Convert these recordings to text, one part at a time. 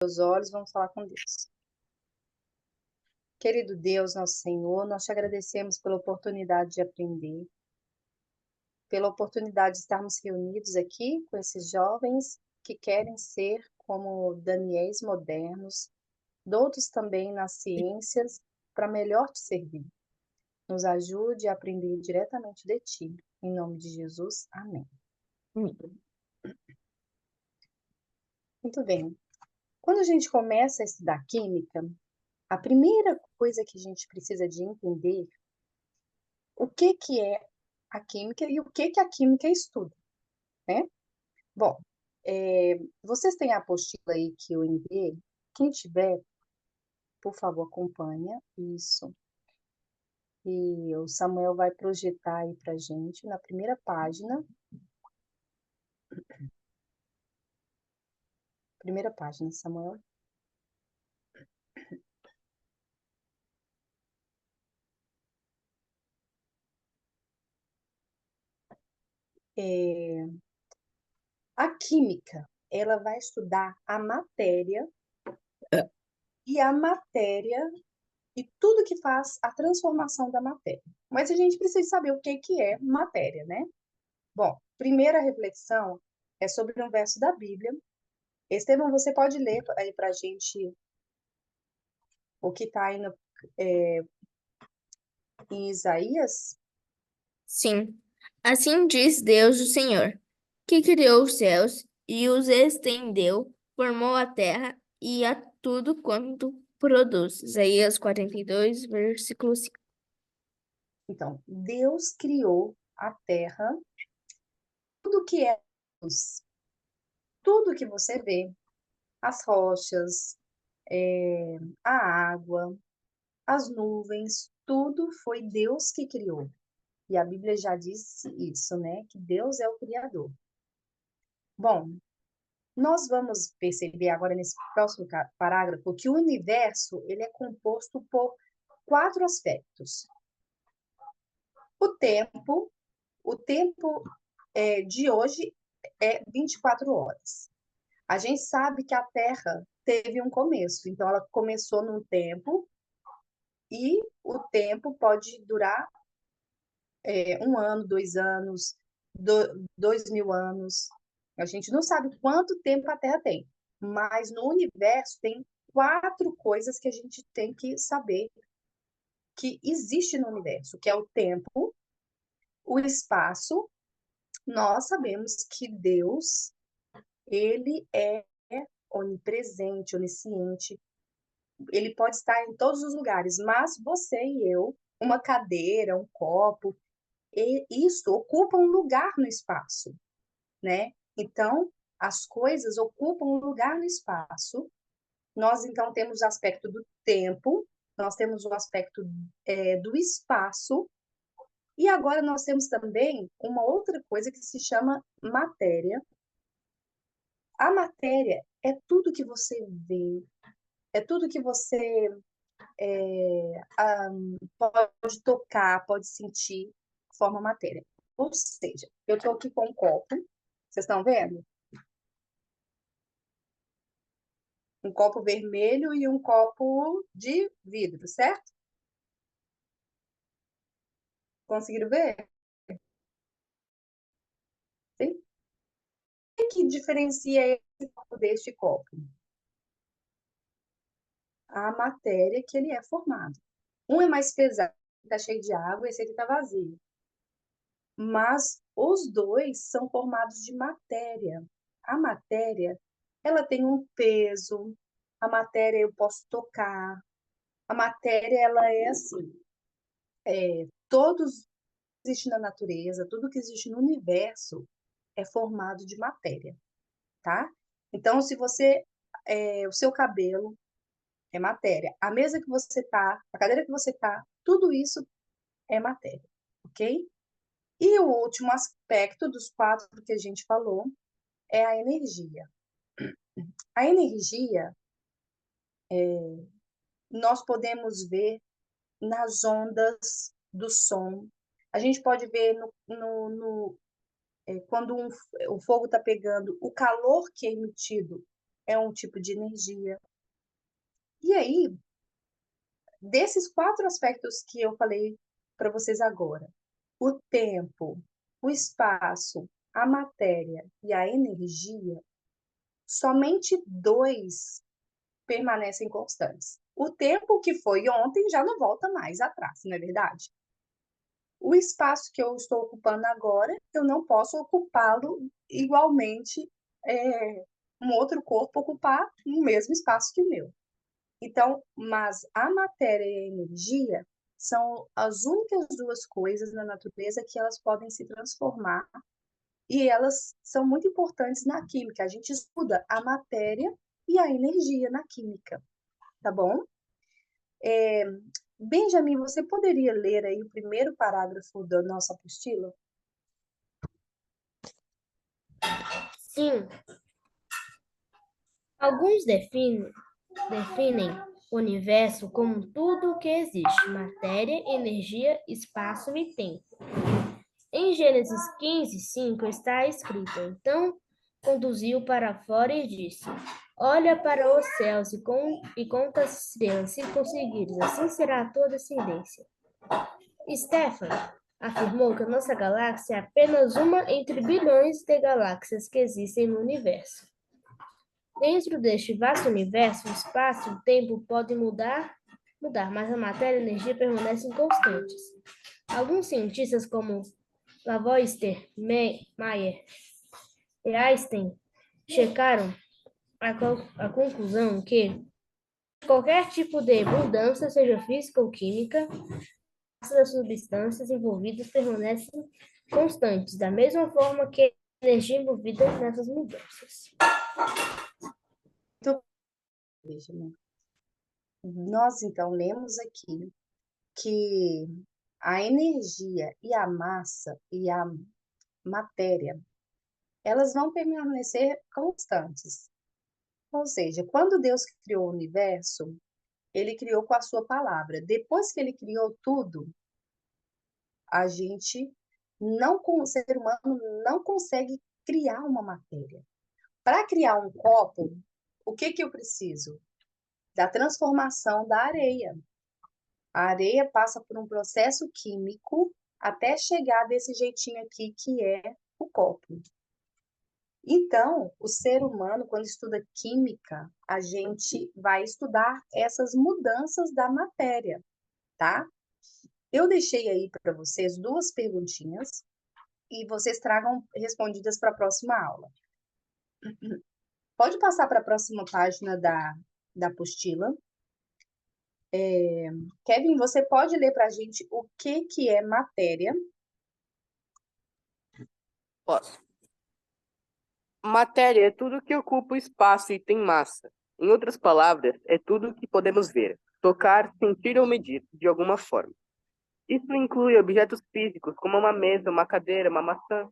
Os olhos, vamos falar com Deus. Querido Deus, nosso Senhor, nós te agradecemos pela oportunidade de aprender, pela oportunidade de estarmos reunidos aqui com esses jovens que querem ser como Daniéis modernos, doutos também nas ciências, para melhor te servir. Nos ajude a aprender diretamente de ti. Em nome de Jesus, amém. Muito bem. Quando a gente começa a estudar química, a primeira coisa que a gente precisa de entender o que é a química e o que a química estuda, né? Bom, vocês têm a apostila aí que eu enviei? Quem tiver, por favor, acompanha isso. E o Samuel vai projetar aí pra gente na primeira página. Primeira página, Samuel. A química, ela vai estudar a matéria e a matéria e tudo que faz a transformação da matéria. Mas a gente precisa saber o que é matéria, né? Bom, primeira reflexão é sobre um verso da Bíblia. Estevão, você pode ler aí para a gente o que está aí em Isaías? Sim. Assim diz Deus o Senhor, que criou os céus e os estendeu, formou a terra e a tudo quanto produz. Isaías 42, versículo 5. Então, Deus criou a terra, tudo que é luz, tudo que você vê, as rochas, a água, as nuvens, tudo foi Deus que criou. E a Bíblia já disse isso, né? Que Deus é o Criador. Bom, nós vamos perceber agora nesse próximo parágrafo que o universo ele é composto por quatro aspectos. O tempo de hoje é 24 horas. A gente sabe que a Terra teve um começo, então ela começou num tempo e o tempo pode durar 1 ano, 2 anos, 2.000 anos. A gente não sabe quanto tempo a Terra tem, mas no universo tem quatro coisas que a gente tem que saber que existe no universo, que é o tempo, o espaço. Nós sabemos que Deus, ele é onipresente, onisciente, ele pode estar em todos os lugares, mas você e eu, uma cadeira, um copo, e isso ocupa um lugar no espaço, né? Então, as coisas ocupam um lugar no espaço. Nós, então, temos o aspecto do tempo, nós temos o aspecto do espaço, e agora nós temos também uma outra coisa que se chama matéria. A matéria é tudo que você vê, é tudo que você pode tocar, pode sentir, forma matéria. Ou seja, eu estou aqui com um copo, vocês estão vendo? Um copo vermelho e um copo de vidro, certo? Conseguiram ver? Sim? O que diferencia esse copo deste copo? A matéria que ele é formado. Um é mais pesado, está cheio de água, esse aqui está vazio. Mas os dois são formados de matéria. A matéria, ela tem um peso, a matéria eu posso tocar, a matéria, ela é assim, todos que existe na natureza, tudo que existe no universo é formado de matéria, tá? Então, se você, o seu cabelo é matéria, a mesa que você tá, a cadeira que você tá, tudo isso é matéria, ok? E o último aspecto dos quatro que a gente falou é a energia. A energia nós podemos ver nas ondas do som. A gente pode ver quando o fogo está pegando, o calor que é emitido é um tipo de energia. E aí, desses 4 aspectos que eu falei para vocês agora, o tempo, o espaço, a matéria e a energia, somente 2 permanecem constantes. O tempo que foi ontem já não volta mais atrás, não é verdade? O espaço que eu estou ocupando agora, eu não posso ocupá-lo igualmente, um outro corpo ocupar o mesmo espaço que o meu. Então, mas a matéria e a energia são as únicas 2 coisas na natureza que elas podem se transformar e elas são muito importantes na química. A gente estuda a matéria e a energia na química, tá bom? Benjamin, você poderia ler aí o primeiro parágrafo da nossa apostila? Sim, alguns definem o universo como tudo o que existe: matéria, energia, espaço e tempo. Em Gênesis 15:5 está escrito: Então conduziu para fora e disse: Olha para os céus e conta as estrelas, se conseguires, assim será a tua descendência. Stefan afirmou que a nossa galáxia é apenas uma entre bilhões de galáxias que existem no universo. Dentro deste vasto universo, o espaço e o tempo podem mudar, mas a matéria e a energia permanecem constantes. Alguns cientistas, como Lavoisier, Mayer e Einstein, chegaram à conclusão que qualquer tipo de mudança, seja física ou química, das substâncias envolvidas permanecem constantes, da mesma forma que a energia envolvida nessas mudanças. Então, Benjamin, nós então lemos aqui que a energia e a massa e a matéria, elas vão permanecer constantes. Ou seja, quando Deus criou o universo, ele criou com a sua palavra. Depois que ele criou tudo, a gente não, o ser humano não consegue criar uma matéria. Para criar um copo, o que que eu preciso? Da transformação da areia. A areia passa por um processo químico até chegar desse jeitinho aqui que é o copo. Então, o ser humano, quando estuda química, a gente vai estudar essas mudanças da matéria, tá? Eu deixei aí para vocês 2 perguntinhas e vocês tragam respondidas para a próxima aula. Pode passar para a próxima página da apostila. Kevin, você pode ler para a gente o que é matéria? Posso. Matéria é tudo que ocupa o espaço e tem massa. Em outras palavras, é tudo que podemos ver, tocar, sentir ou medir, de alguma forma. Isso inclui objetos físicos, como uma mesa, uma cadeira, uma maçã,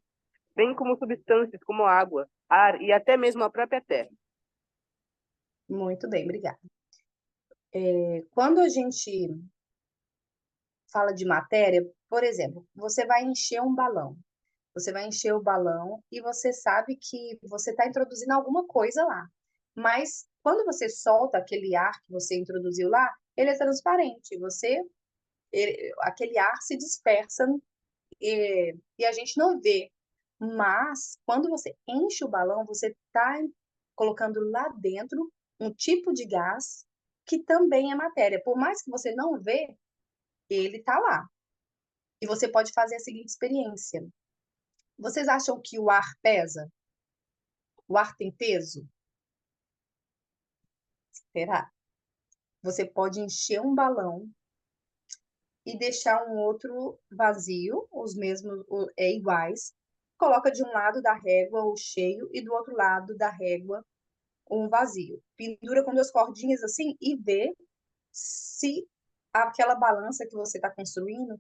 bem como substâncias como água, ar e até mesmo a própria terra. Muito bem, obrigada. Quando a gente fala de matéria, por exemplo, você vai encher um balão. Você vai encher o balão e você sabe que você está introduzindo alguma coisa lá. Mas quando você solta aquele ar que você introduziu lá, ele é transparente. Aquele ar se dispersa e a gente não vê. Mas quando você enche o balão, você está colocando lá dentro um tipo de gás que também é matéria. Por mais que você não vê, ele está lá. E você pode fazer a seguinte experiência. Vocês acham que o ar pesa? O ar tem peso? Será? Você pode encher um balão e deixar um outro vazio, os mesmos, iguais. Coloca de um lado da régua o cheio e do outro lado da régua um vazio. Pendura com 2 cordinhas assim e vê se aquela balança que você está construindo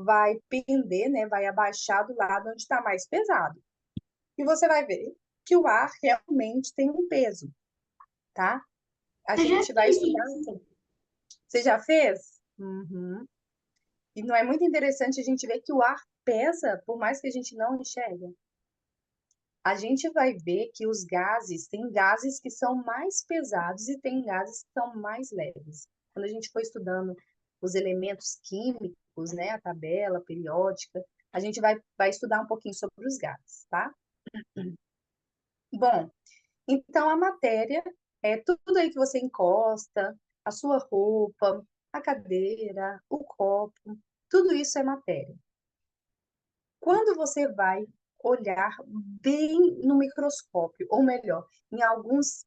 vai pender, né? Vai abaixar do lado onde está mais pesado. E você vai ver que o ar realmente tem um peso, tá? A gente vai estudar assim. Você já fez? Uhum. E não é muito interessante a gente ver que o ar pesa, por mais que a gente não enxergue? a gente vai ver que os gases, tem gases que são mais pesados e tem gases que são mais leves. Quando a gente for estudando os elementos químicos, né, a tabela periódica, a gente vai estudar um pouquinho sobre os gases, tá? Bom, então a matéria é tudo aí que você encosta, a sua roupa, a cadeira, o copo, tudo isso é matéria. Quando você vai olhar bem no microscópio, ou melhor, em alguns,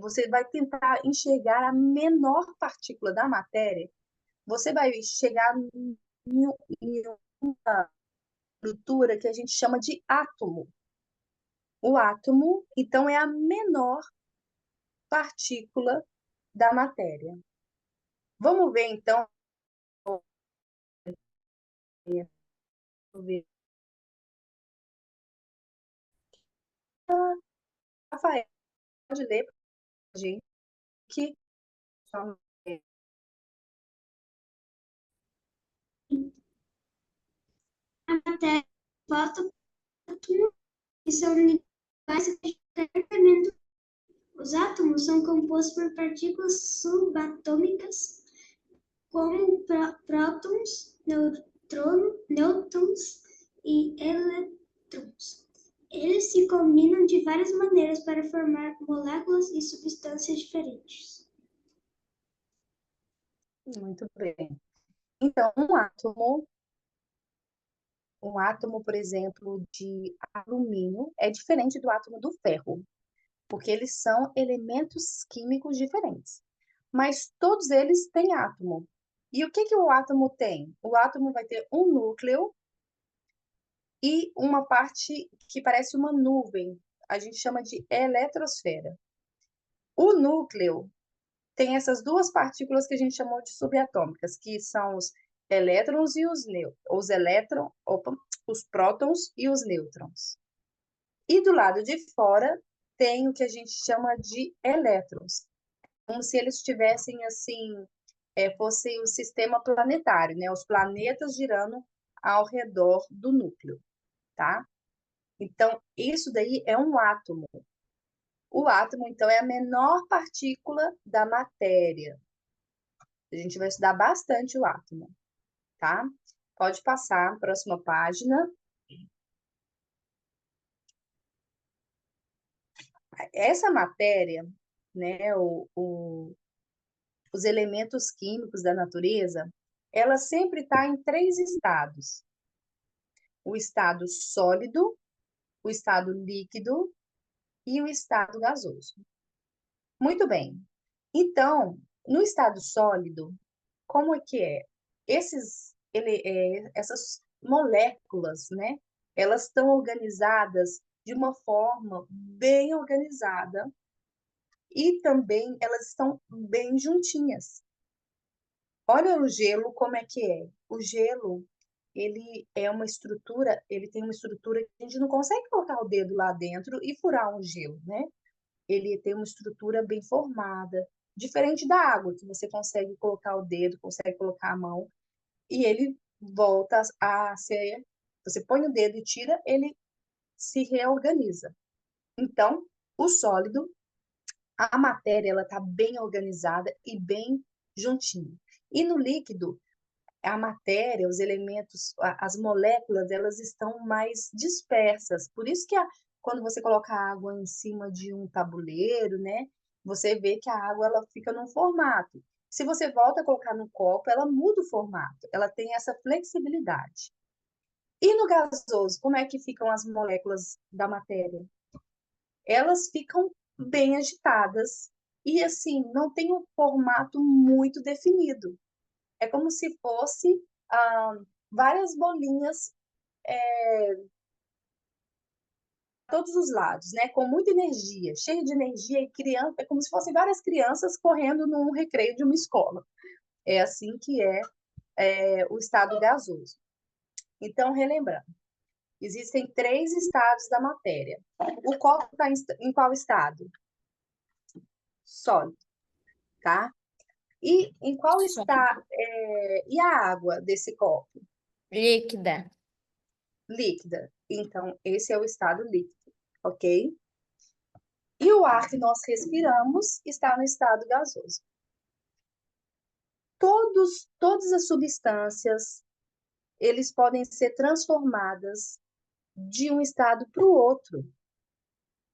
você vai tentar enxergar a menor partícula da matéria, você vai chegar em uma estrutura que a gente chama de átomo. O átomo, então, é a menor partícula da matéria. Vamos ver, então, Rafael, pode ler para a gente que A matéria volta para átomo e são iguais a elementos. Os átomos são compostos por partículas subatômicas, como prótons, nêutrons e elétrons. Eles se combinam de várias maneiras para formar moléculas e substâncias diferentes. Muito bem. Então, um átomo, por exemplo, de alumínio é diferente do átomo do ferro, porque eles são elementos químicos diferentes. Mas todos eles têm átomo. E o que que o átomo tem? O átomo vai ter um núcleo e uma parte que parece uma nuvem. A gente chama de eletrosfera. O núcleo tem essas duas partículas que a gente chamou de subatômicas, que são os elétrons e os prótons e os nêutrons. E do lado de fora tem o que a gente chama de elétrons, como se eles tivessem assim, fosse o sistema planetário, né? Os planetas girando ao redor do núcleo, tá? Então, isso daí é um átomo. O átomo, então, é a menor partícula da matéria. A gente vai estudar bastante o átomo, tá? Pode passar, próxima página. Essa matéria, né, os elementos químicos da natureza, ela sempre está em 3 estados. O estado sólido, o estado líquido e o estado gasoso. Muito bem. Então, no estado sólido, como é que é? Essas moléculas, né? Elas estão organizadas de uma forma bem organizada e também elas estão bem juntinhas. Olha o gelo como é que é. O gelo, ele tem uma estrutura que a gente não consegue colocar o dedo lá dentro e furar um gelo, né? Ele tem uma estrutura bem formada, diferente da água, que você consegue colocar o dedo, consegue colocar a mão, e ele volta a ser. Você põe o dedo e tira, ele se reorganiza. Então, o sólido, a matéria, ela está bem organizada e bem juntinha. E no líquido, a matéria, os elementos, as moléculas, elas estão mais dispersas. Por isso que quando você coloca a água em cima de um tabuleiro, né, você vê que a água ela fica num formato. Se você volta a colocar no copo, ela muda o formato. Ela tem essa flexibilidade. E no gasoso, como é que ficam as moléculas da matéria? Elas ficam bem agitadas e assim, não tem um formato muito definido. É como se fosse várias bolinhas todos os lados, né? Com muita energia, cheio de energia e criança, é como se fossem várias crianças correndo num recreio de uma escola. É assim que é o estado gasoso. Então, relembrando, existem 3 estados da matéria. O copo está em qual estado? Sólido, tá? E em qual está e a água desse copo? Líquida. Líquida. Então, esse é o estado líquido. ok? E o ar que nós respiramos está no estado gasoso. Todas as substâncias, eles podem ser transformadas de um estado para o outro.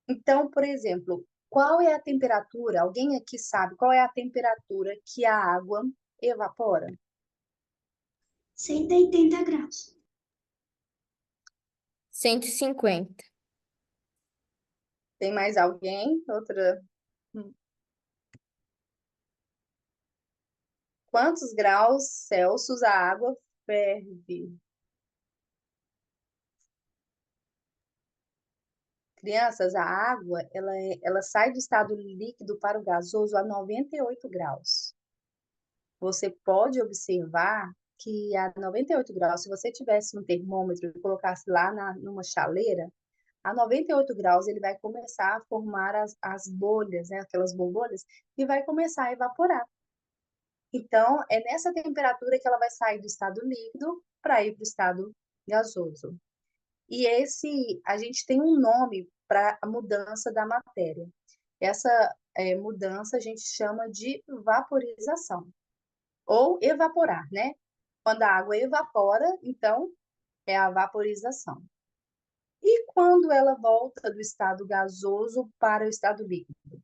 Então, por exemplo, qual é a temperatura? Alguém aqui sabe qual é a temperatura que a água evapora? 180 graus. 150. Tem mais alguém? Outra? Quantos graus Celsius a água ferve? Crianças, a água, ela sai do estado líquido para o gasoso a 98 graus. Você pode observar que a 98 graus, se você tivesse um termômetro e colocasse lá numa chaleira, a 98 graus ele vai começar a formar as bolhas, né, aquelas borbolhas, e vai começar a evaporar. Então, é nessa temperatura que ela vai sair do estado líquido para ir para o estado gasoso. E a gente tem um nome para a mudança da matéria. Essa mudança a gente chama de vaporização, ou evaporar, né? Quando a água evapora, então, é a vaporização. E quando ela volta do estado gasoso para o estado líquido?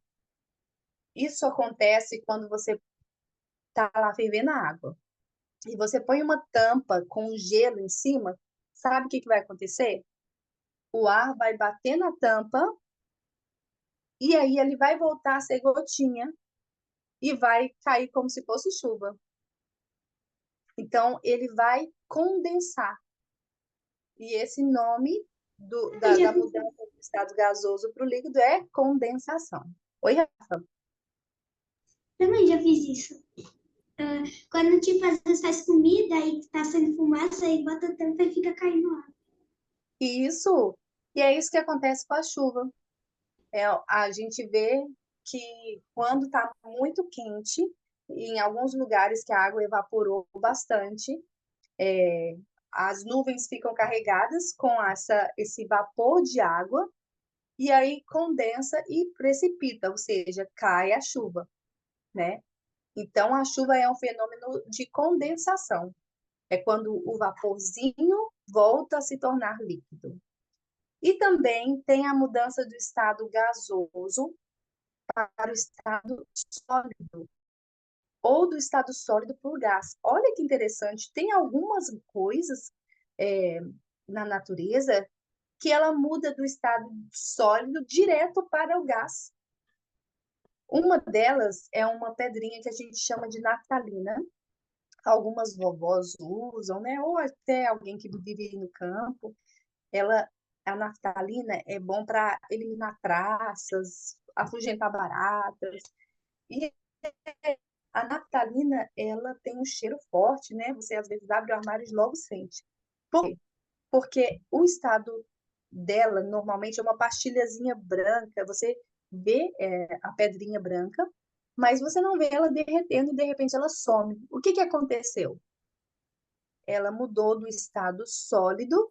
Isso acontece quando você está lá fervendo a água e você põe uma tampa com gelo em cima, sabe o que vai acontecer? O ar vai bater na tampa e aí ele vai voltar a ser gotinha e vai cair como se fosse chuva. Então, ele vai condensar. E esse nome da mudança do estado gasoso para o líquido é condensação. Oi, Rafa? Também já fiz isso. Quando, tipo, às vezes faz comida e tá saindo fumaça, aí bota a tampa e fica caindo lá. Isso. E é isso que acontece com a chuva. A gente vê que quando está muito quente, em alguns lugares que a água evaporou bastante, as nuvens ficam carregadas com esse vapor de água e aí condensa e precipita, ou seja, cai a chuva, né? Então, a chuva é um fenômeno de condensação. É quando o vaporzinho volta a se tornar líquido. E também tem a mudança do estado gasoso para o estado sólido, ou do estado sólido para o gás. Olha que interessante, tem algumas coisas na natureza que ela muda do estado sólido direto para o gás. Uma delas é uma pedrinha que a gente chama de naftalina. Algumas vovós usam, né? Ou até alguém que vive no campo. A naftalina é bom para eliminar traças, afugentar baratas. E a naftalina, ela tem um cheiro forte, né? Você às vezes abre o armário e logo sente. Por quê? Porque o estado dela normalmente é uma pastilhazinha branca. Você vê a pedrinha branca, mas você não vê ela derretendo e de repente ela some. O que aconteceu? Ela mudou do estado sólido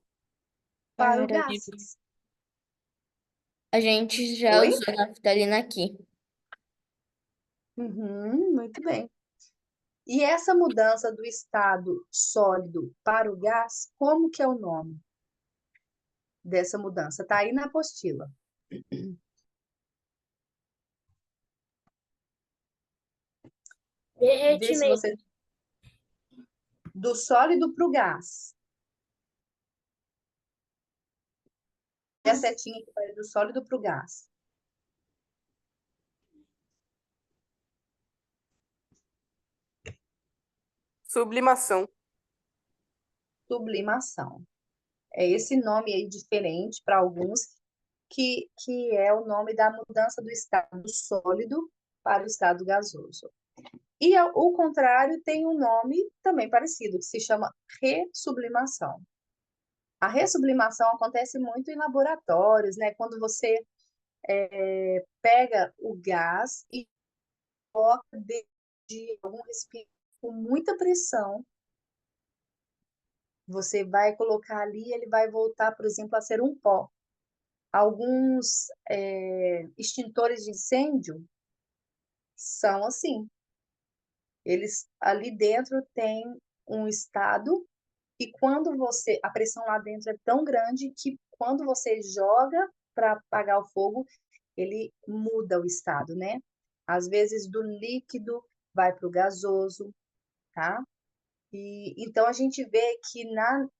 para o gás. A gente já Oi? usou naftalina aqui. Muito bem. E essa mudança do estado sólido para o gás, como que é o nome dessa mudança? Está aí na apostila. Vê se Derretimento. você... Do sólido para o gás. E a setinha que vai do sólido para o gás. Sublimação. Sublimação. É esse nome aí diferente para alguns, que é o nome da mudança do estado sólido para o estado gasoso. E o contrário tem um nome também parecido, que se chama ressublimação. A ressublimação acontece muito em laboratórios, né? Quando você pega o gás e coloca dentro de algum recipiente com muita pressão, você vai colocar ali, ele vai voltar, por exemplo, a ser um pó. Alguns extintores de incêndio são assim. Eles ali dentro têm um estado e a pressão lá dentro é tão grande que quando você joga para apagar o fogo, ele muda o estado, né? Às vezes do líquido vai para o gasoso, tá? E então a gente vê que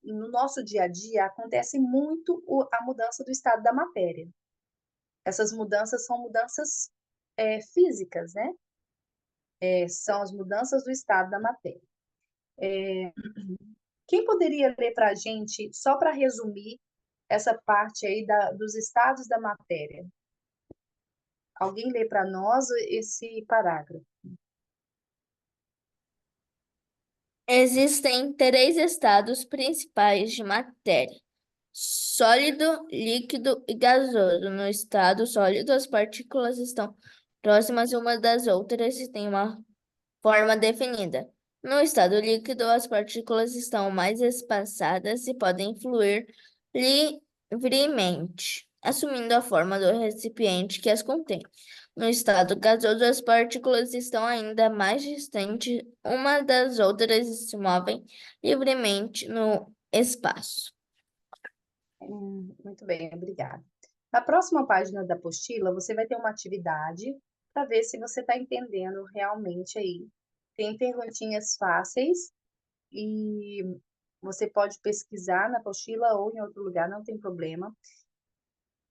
no nosso dia a dia acontece muito a mudança do estado da matéria. Essas mudanças são mudanças físicas, né? São as mudanças do estado da matéria. Quem poderia ler para a gente, só para resumir, essa parte aí dos estados da matéria? Alguém lê para nós esse parágrafo? Existem três estados principais de matéria: sólido, líquido e gasoso. No estado sólido, as partículas estão próximas umas das outras e têm uma forma definida. No estado líquido, as partículas estão mais espaçadas e podem fluir livremente, assumindo a forma do recipiente que as contém. No estado gasoso, as partículas estão ainda mais distantes umas das outras e se movem livremente no espaço. Muito bem, obrigada. Na próxima página da apostila, você vai ter uma atividade para ver se você está entendendo realmente aí. Tem perguntinhas fáceis e você pode pesquisar na apostila ou em outro lugar, não tem problema.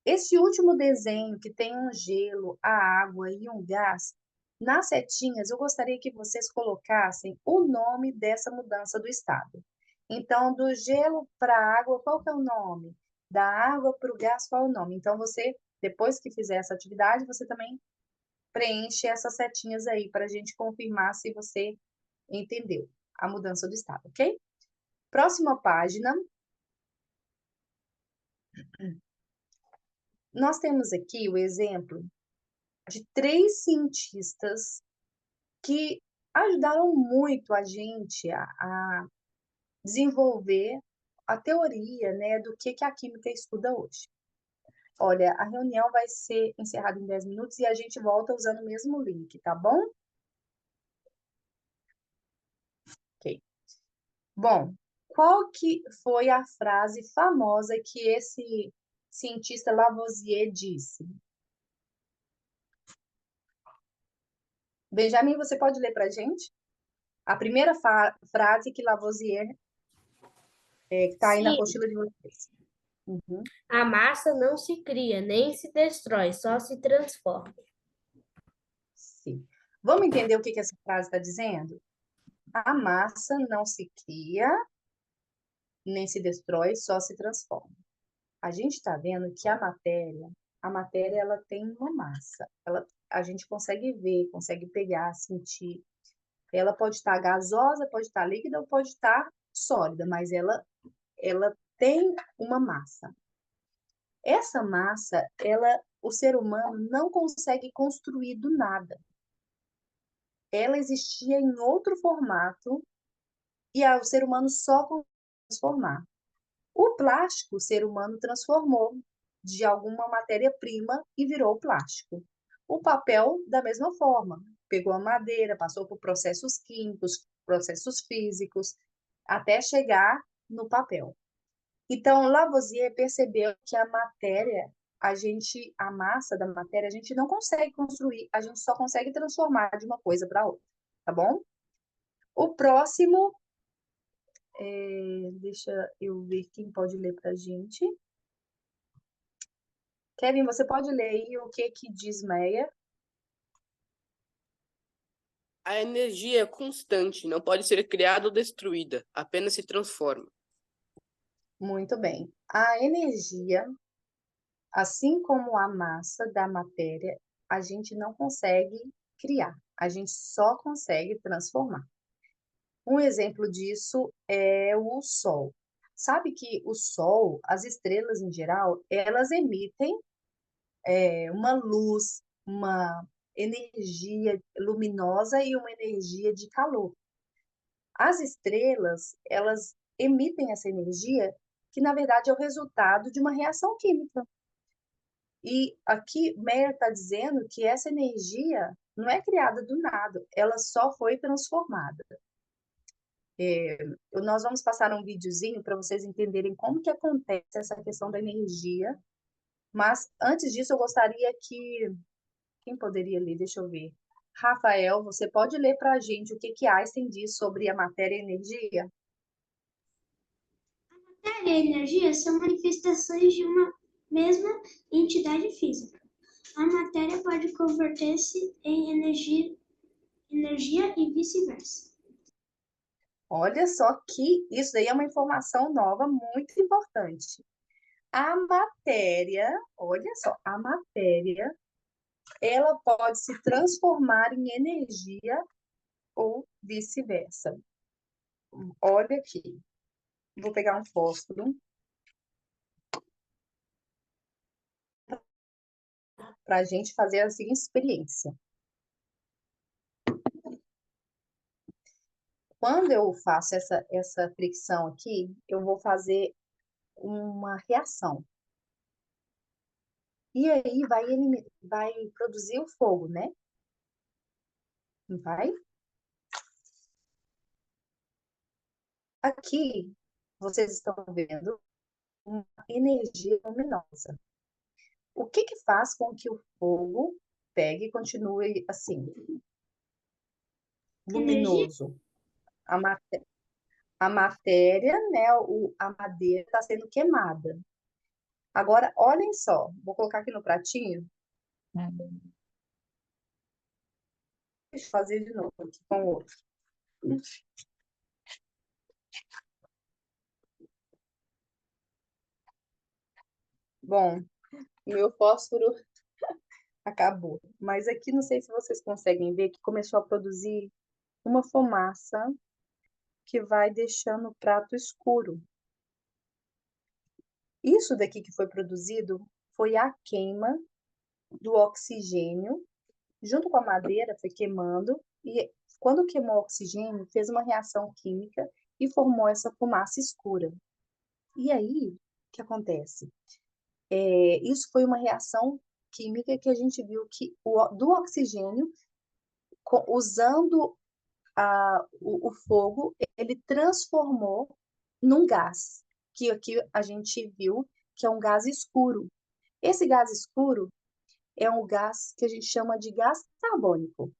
Esse último desenho que tem um gelo, a água e um gás, nas setinhas eu gostaria que vocês colocassem o nome dessa mudança do estado. Então, do gelo para a água, qual que é o nome? Da água para o gás, qual é o nome? Então, você, depois que fizer essa atividade, você também preenche essas setinhas aí para a gente confirmar se você entendeu a mudança do estado, ok? Próxima página. Nós temos aqui o exemplo de 3 cientistas que ajudaram muito a gente a desenvolver a teoria, né, do que a química estuda hoje. Olha, a reunião vai ser encerrada em 10 minutos e a gente volta usando o mesmo link, tá bom? Ok. Bom, qual que foi a frase famosa que esse cientista Lavoisier disse? Benjamin, você pode ler para a gente? A primeira frase que Lavoisier que está aí na Sim, apostila de vocês. Uhum. a massa não se cria nem se destrói, só se transforma. Sim. Vamos entender o que essa frase está dizendo? A massa não se cria, nem se destrói, só se transforma. A gente está vendo que a matéria ela tem uma massa. A gente consegue ver, consegue pegar, sentir. Ela pode estar gasosa, pode estar líquida ou pode estar sólida, mas ela tem uma massa. Essa massa, o ser humano não consegue construir do nada. Ela existia em outro formato e o ser humano só conseguiu transformar. O plástico, o ser humano transformou de alguma matéria-prima e virou plástico. O papel, da mesma forma, pegou a madeira, passou por processos químicos, processos físicos, até chegar no papel. Então, Lavoisier percebeu que a massa da matéria, a gente não consegue construir, a gente só consegue transformar de uma coisa para outra, tá bom? O próximo, deixa eu ver quem pode ler para a gente. Kevin, você pode ler aí o que diz Meyer? A energia é constante, não pode ser criada ou destruída, apenas se transforma. Muito bem. A energia, assim como a massa da matéria, a gente não consegue criar, a gente só consegue transformar. Um exemplo disso é o Sol. Sabe que o Sol, as estrelas em geral, elas emitem uma luz, uma energia luminosa e uma energia de calor. As estrelas, elas emitem essa energia que, na verdade, é o resultado de uma reação química. E aqui Meyer está dizendo que essa energia não é criada do nada, ela só foi transformada. Nós vamos passar um videozinho para vocês entenderem como que acontece essa questão da energia, mas antes disso eu gostaria que... Quem poderia ler? Deixa eu ver. Rafael, você pode ler para a gente o que Einstein diz sobre a matéria e a energia? Matéria e energia são manifestações de uma mesma entidade física. A matéria pode converter-se em energia e vice-versa. Olha só que isso daí é uma informação nova muito importante. A matéria, olha só, a matéria, ela pode se transformar em energia ou vice-versa. Olha aqui. Vou pegar um fósforo para a gente fazer a seguinte experiência. Quando eu faço essa fricção aqui, eu vou fazer uma reação. E aí vai produzir o fogo, né? Não vai? Aqui, vocês estão vendo uma energia luminosa. O que faz com que o fogo pegue e continue assim, luminoso? A matéria, né, a madeira está sendo queimada. Agora, olhem só, vou colocar aqui no pratinho. Deixa eu fazer de novo aqui com o outro. Bom, meu fósforo acabou. Mas aqui, não sei se vocês conseguem ver que começou a produzir uma fumaça que vai deixando o prato escuro. Isso daqui que foi produzido foi a queima do oxigênio, junto com a madeira, foi queimando, e quando queimou o oxigênio, fez uma reação química e formou essa fumaça escura. E aí, o que acontece? Isso foi uma reação química que a gente viu que do oxigênio, usando o fogo, ele transformou num gás, que aqui a gente viu que é um gás escuro. Esse gás escuro é um gás que a gente chama de gás carbônico.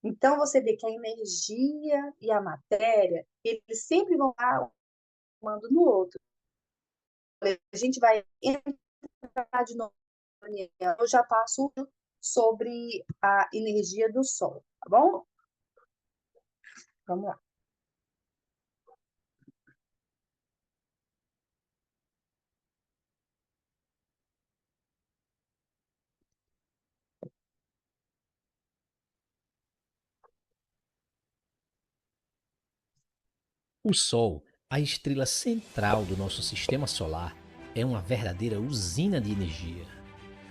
Então, você vê que a energia e a matéria, eles sempre vão estar um no outro. A gente vai entrar de novo. Eu já passo sobre a energia do Sol, tá bom? Vamos lá. O Sol, a estrela central do nosso sistema solar, é uma verdadeira usina de energia.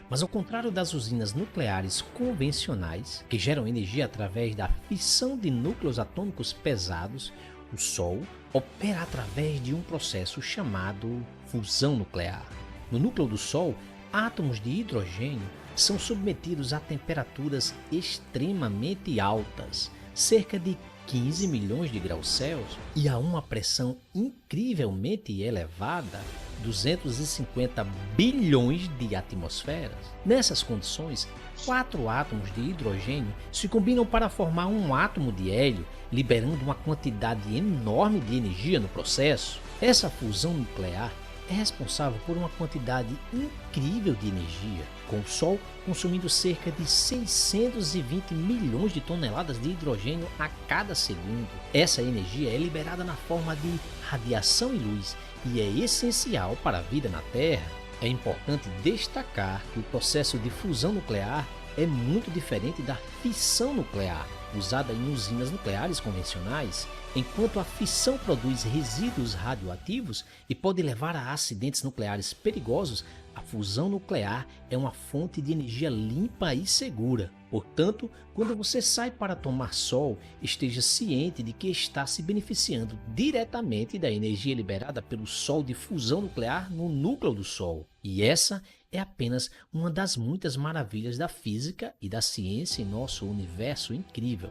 Mas ao contrário das usinas nucleares convencionais, que geram energia através da fissão de núcleos atômicos pesados, o Sol opera através de um processo chamado fusão nuclear. No núcleo do Sol, átomos de hidrogênio são submetidos a temperaturas extremamente altas, cerca de 15 milhões de graus Celsius, e a uma pressão incrivelmente elevada, 250 bilhões de atmosferas. Nessas condições, 4 átomos de hidrogênio se combinam para formar um átomo de hélio, liberando uma quantidade enorme de energia no processo. Essa fusão nuclear é responsável por uma quantidade incrível de energia, com o Sol consumindo cerca de 620 milhões de toneladas de hidrogênio a cada segundo. Essa energia é liberada na forma de radiação e luz e é essencial para a vida na Terra. É importante destacar que o processo de fusão nuclear é muito diferente da fissão nuclear, usada em usinas nucleares convencionais. Enquanto a fissão produz resíduos radioativos e pode levar a acidentes nucleares perigosos, A fusão nuclear é uma fonte de energia limpa e segura. Portanto, quando você sai para tomar sol, esteja ciente de que está se beneficiando diretamente da energia liberada pelo Sol de fusão nuclear no núcleo do Sol. E essa é apenas uma das muitas maravilhas da física e da ciência em nosso universo incrível.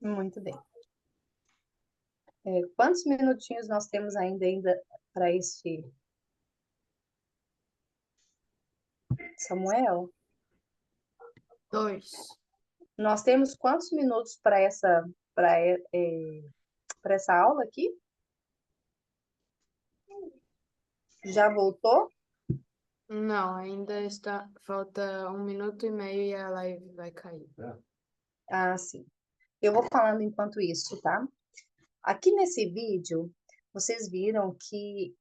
Muito bem. Quantos minutinhos nós temos ainda para este Samuel? 2. Nós temos quantos minutos para essa aula aqui? Já voltou? Não, ainda está. Falta 1 minuto e meio e a live vai cair. Ah, sim. Eu vou falando enquanto isso, tá? Aqui nesse vídeo, vocês viram que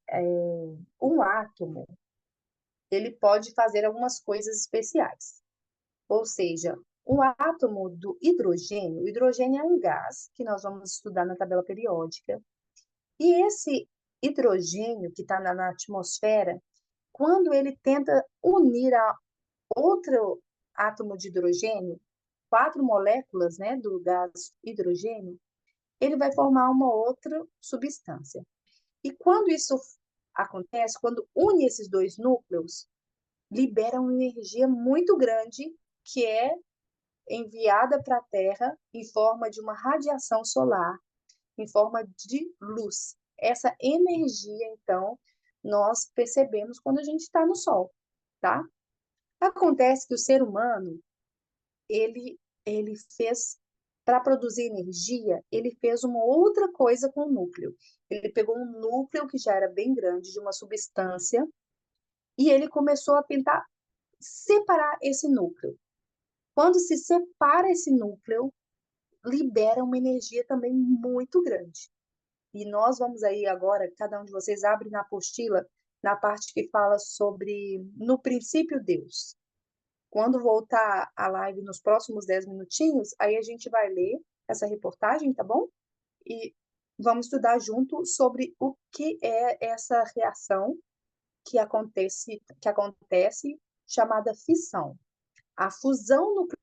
um átomo, ele pode fazer algumas coisas especiais. Ou seja, o átomo do hidrogênio, o hidrogênio é um gás que nós vamos estudar na tabela periódica. E esse hidrogênio que está na atmosfera, quando ele tenta unir a outro átomo de hidrogênio, 4 moléculas, né, do gás hidrogênio, ele vai formar uma outra substância. E quando isso acontece, quando une esses dois núcleos, libera uma energia muito grande que é enviada para a Terra em forma de uma radiação solar, em forma de luz. Essa energia, então, nós percebemos quando a gente está no Sol, tá? Acontece que o ser humano, ele fez, para produzir energia, ele fez uma outra coisa com o núcleo. Ele pegou um núcleo que já era bem grande, de uma substância, e ele começou a tentar separar esse núcleo. Quando se separa esse núcleo, libera uma energia também muito grande. E nós vamos aí agora, cada um de vocês abre na apostila, na parte que fala sobre, no princípio, Deus. Quando voltar a live nos próximos 10 minutinhos, aí a gente vai ler essa reportagem, tá bom? E vamos estudar junto sobre o que é essa reação que acontece chamada fissão. A fusão nuclear